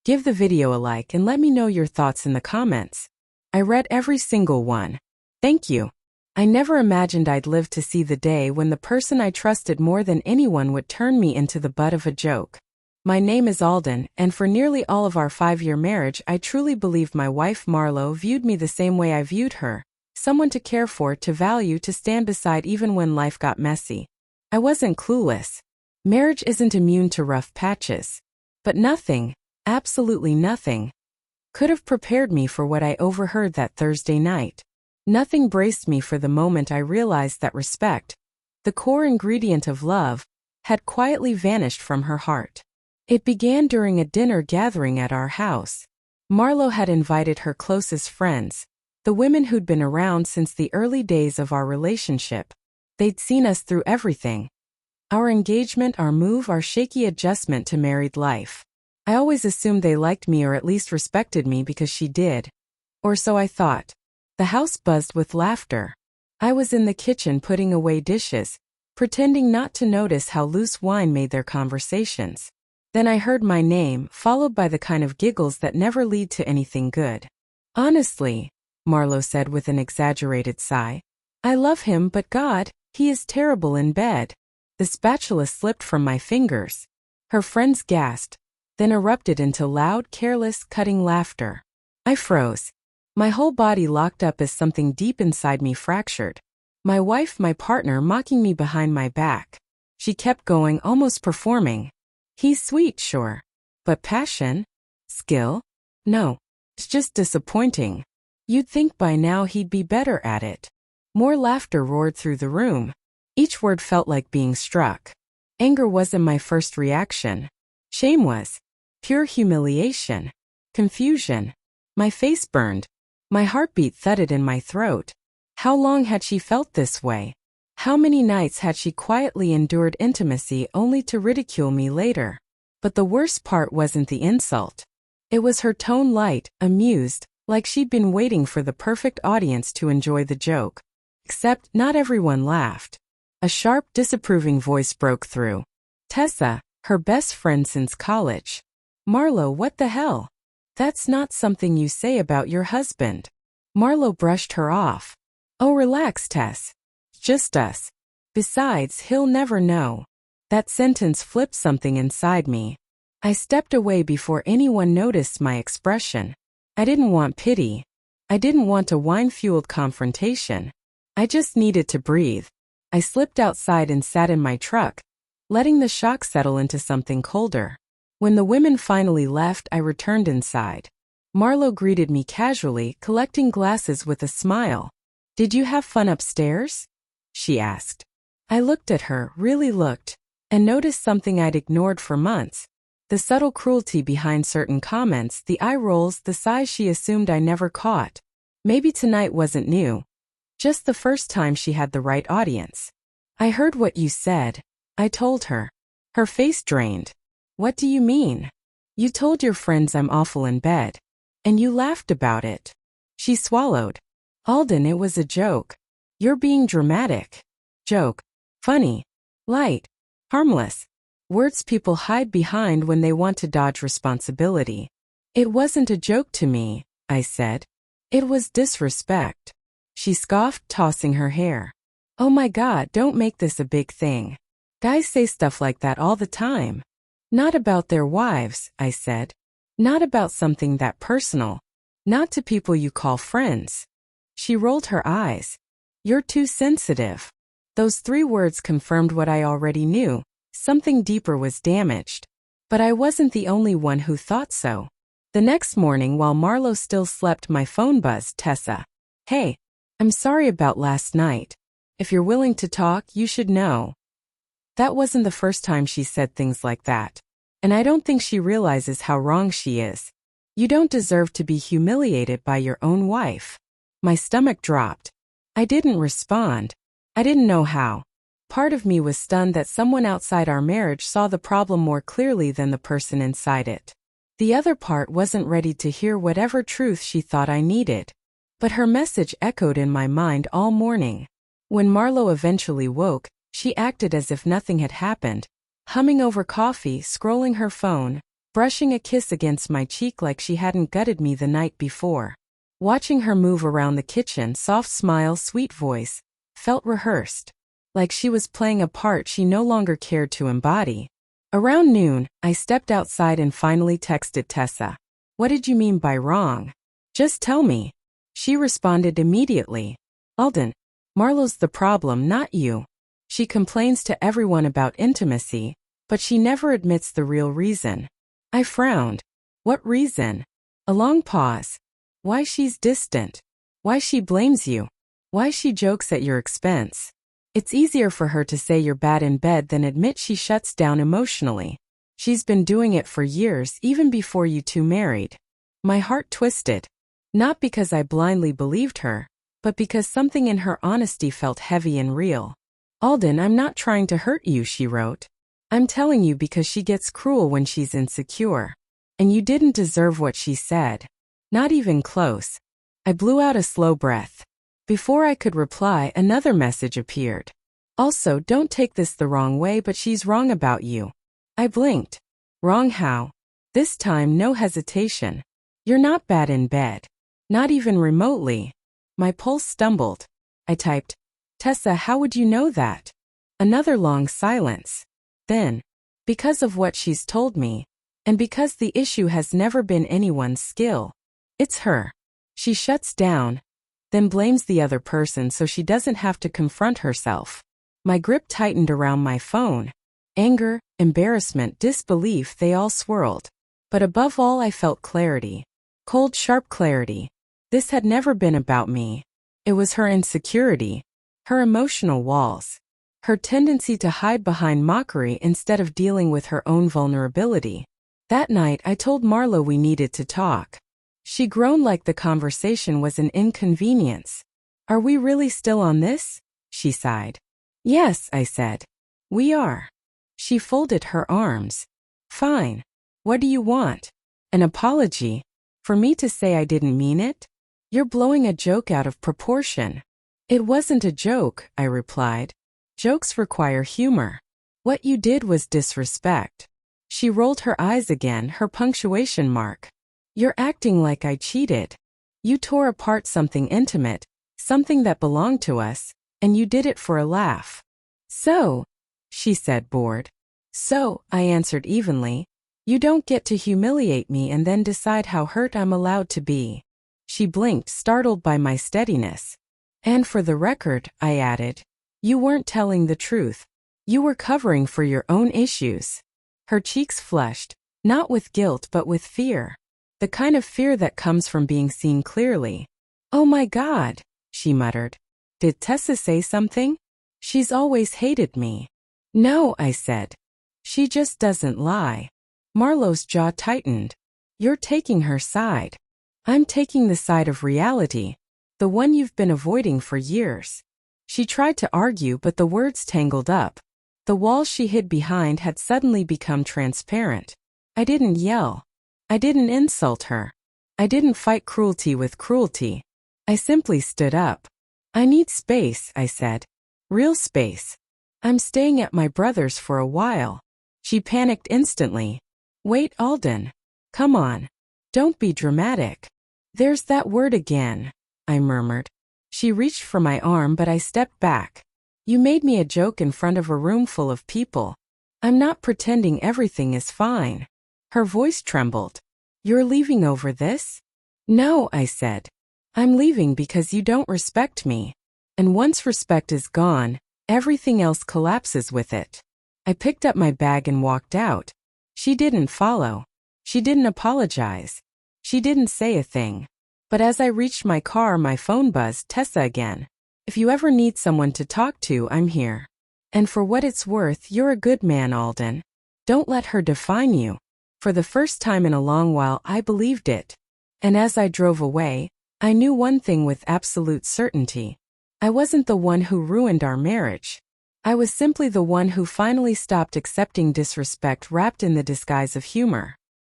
Give the video a like and let me know your thoughts in the comments. I read every single one. Thank you. I never imagined I'd live to see the day when the person I trusted more than anyone would turn me into the butt of a joke. My name is Alden, and for nearly all of our 5-year marriage, I truly believe my wife Marlo viewed me the same way I viewed her, someone to care for, to value, to stand beside even when life got messy. I wasn't clueless. Marriage isn't immune to rough patches. But nothing, absolutely nothing, could have prepared me for what I overheard that Thursday night. Nothing braced me for the moment I realized that respect, the core ingredient of love, had quietly vanished from her heart. It began during a dinner gathering at our house. Marlo had invited her closest friends, the women who'd been around since the early days of our relationship. They'd seen us through everything. Our engagement, our move, our shaky adjustment to married life. I always assumed they liked me or at least respected me because she did. Or so I thought. The house buzzed with laughter. I was in the kitchen putting away dishes, pretending not to notice how loose wine made their conversations. Then I heard my name, followed by the kind of giggles that never lead to anything good. Honestly, Marlo said with an exaggerated sigh, I love him, but God, he is terrible in bed. The spatula slipped from my fingers. Her friends gasped, then erupted into loud, careless, cutting laughter. I froze. My whole body locked up as something deep inside me fractured. My wife, my partner, mocking me behind my back. She kept going, almost performing. He's sweet, sure. But passion? Skill? No. It's just disappointing. You'd think by now he'd be better at it. More laughter roared through the room. Each word felt like being struck. Anger wasn't my first reaction. Shame was. Pure humiliation. Confusion. My face burned. My heartbeat thudded in my throat. How long had she felt this way? How many nights had she quietly endured intimacy only to ridicule me later? But the worst part wasn't the insult. It was her tone, light, amused, like she'd been waiting for the perfect audience to enjoy the joke. Except not everyone laughed. A sharp, disapproving voice broke through. Tessa, her best friend since college. Marlo, what the hell? That's not something you say about your husband. Marlo brushed her off. Oh, relax, Tess. Just us. Besides, he'll never know. That sentence flipped something inside me. I stepped away before anyone noticed my expression. I didn't want pity. I didn't want a wine-fueled confrontation. I just needed to breathe. I slipped outside and sat in my truck, letting the shock settle into something colder. When the women finally left, I returned inside. Marlo greeted me casually, collecting glasses with a smile. Did you have fun upstairs? She asked. I looked at her, really looked, and noticed something I'd ignored for months. The subtle cruelty behind certain comments, the eye rolls, the sighs she assumed I never caught. Maybe tonight wasn't new. Just the first time she had the right audience. I heard what you said, I told her. Her face drained. What do you mean? You told your friends I'm awful in bed. And you laughed about it. She swallowed. Alden, it was a joke. You're being dramatic. Joke. Funny. Light. Harmless. Words people hide behind when they want to dodge responsibility. It wasn't a joke to me, I said. It was disrespect. She scoffed, tossing her hair. Oh my God, don't make this a big thing. Guys say stuff like that all the time. Not about their wives, I said. Not about something that personal. Not to people you call friends. She rolled her eyes. You're too sensitive. Those 3 words confirmed what I already knew. Something deeper was damaged. But I wasn't the only one who thought so. The next morning, while Marlo still slept, my phone buzzed. Tessa. Hey, I'm sorry about last night. If you're willing to talk, you should know. That wasn't the first time she said things like that. And I don't think she realizes how wrong she is. You don't deserve to be humiliated by your own wife. My stomach dropped. I didn't respond. I didn't know how. Part of me was stunned that someone outside our marriage saw the problem more clearly than the person inside it. The other part wasn't ready to hear whatever truth she thought I needed. But her message echoed in my mind all morning. When Marlo eventually woke, she acted as if nothing had happened, humming over coffee, scrolling her phone. brushing a kiss against my cheek like she hadn't gutted me the night before. Watching her move around the kitchen, soft smile, sweet voice, felt rehearsed, like she was playing a part she no longer cared to embody. Around noon, I stepped outside and finally texted Tessa. "What did you mean by wrong? Just tell me." She responded immediately. "Alden, Marlo's the problem, not you. She complains to everyone about intimacy, but she never admits the real reason." I frowned. "What reason?" A long pause. "Why she's distant. Why she blames you. Why she jokes at your expense. It's easier for her to say you're bad in bed than admit she shuts down emotionally. She's been doing it for years, even before you two married." My heart twisted. Not because I blindly believed her, but because something in her honesty felt heavy and real. "Alden, I'm not trying to hurt you," she wrote. "I'm telling you because she gets cruel when she's insecure. And you didn't deserve what she said. Not even close." I blew out a slow breath. Before I could reply, another message appeared. "Also, don't take this the wrong way, but she's wrong about you." I blinked. "Wrong how?" This time, no hesitation. "You're not bad in bed. Not even remotely." My pulse stumbled. I typed, "Tessa, how would you know that?" Another long silence. Then, "Because of what she's told me, and because the issue has never been anyone's skill. It's her. She shuts down, then blames the other person so she doesn't have to confront herself." My grip tightened around my phone. Anger, embarrassment, disbelief, they all swirled. But above all, I felt clarity. Cold, sharp clarity. This had never been about me. It was her insecurity, her emotional walls, her tendency to hide behind mockery instead of dealing with her own vulnerability. That night, I told Marlo we needed to talk. She groaned like the conversation was an inconvenience. "Are we really still on this?" she sighed. "Yes," I said. "We are." She folded her arms. "Fine. What do you want? An apology? For me to say I didn't mean it? You're blowing a joke out of proportion." "It wasn't a joke," I replied. "Jokes require humor. What you did was disrespect." She rolled her eyes again, her punctuation mark. "You're acting like I cheated. You tore apart something intimate, something that belonged to us, and you did it for a laugh." "So," she said, bored. "So," I answered evenly, "you don't get to humiliate me and then decide how hurt I'm allowed to be." She blinked, startled by my steadiness. "And for the record," I added, "you weren't telling the truth. You were covering for your own issues." Her cheeks flushed, not with guilt but with fear. The kind of fear that comes from being seen clearly. "Oh my God," she muttered. "Did Tessa say something? She's always hated me." "No," I said. "She just doesn't lie." Marlo's jaw tightened. "You're taking her side." "I'm taking the side of reality, the one you've been avoiding for years." She tried to argue, but the words tangled up. The walls she hid behind had suddenly become transparent. I didn't yell. I didn't insult her. I didn't fight cruelty with cruelty. I simply stood up. "I need space," I said. "Real space. I'm staying at my brother's for a while." She panicked instantly. "Wait, Alden. Come on. Don't be dramatic." "There's that word again," I murmured. She reached for my arm, but I stepped back. "You made me a joke in front of a room full of people. I'm not pretending everything is fine." Her voice trembled. "You're leaving over this?" "No," I said. "I'm leaving because you don't respect me. And once respect is gone, everything else collapses with it." I picked up my bag and walked out. She didn't follow. She didn't apologize. She didn't say a thing. But as I reached my car, my phone buzzed. "Tessa again. If you ever need someone to talk to, I'm here. And for what it's worth, you're a good man, Alden. Don't let her define you." For the first time in a long while, I believed it. And as I drove away, I knew one thing with absolute certainty. I wasn't the one who ruined our marriage. I was simply the one who finally stopped accepting disrespect wrapped in the disguise of humor.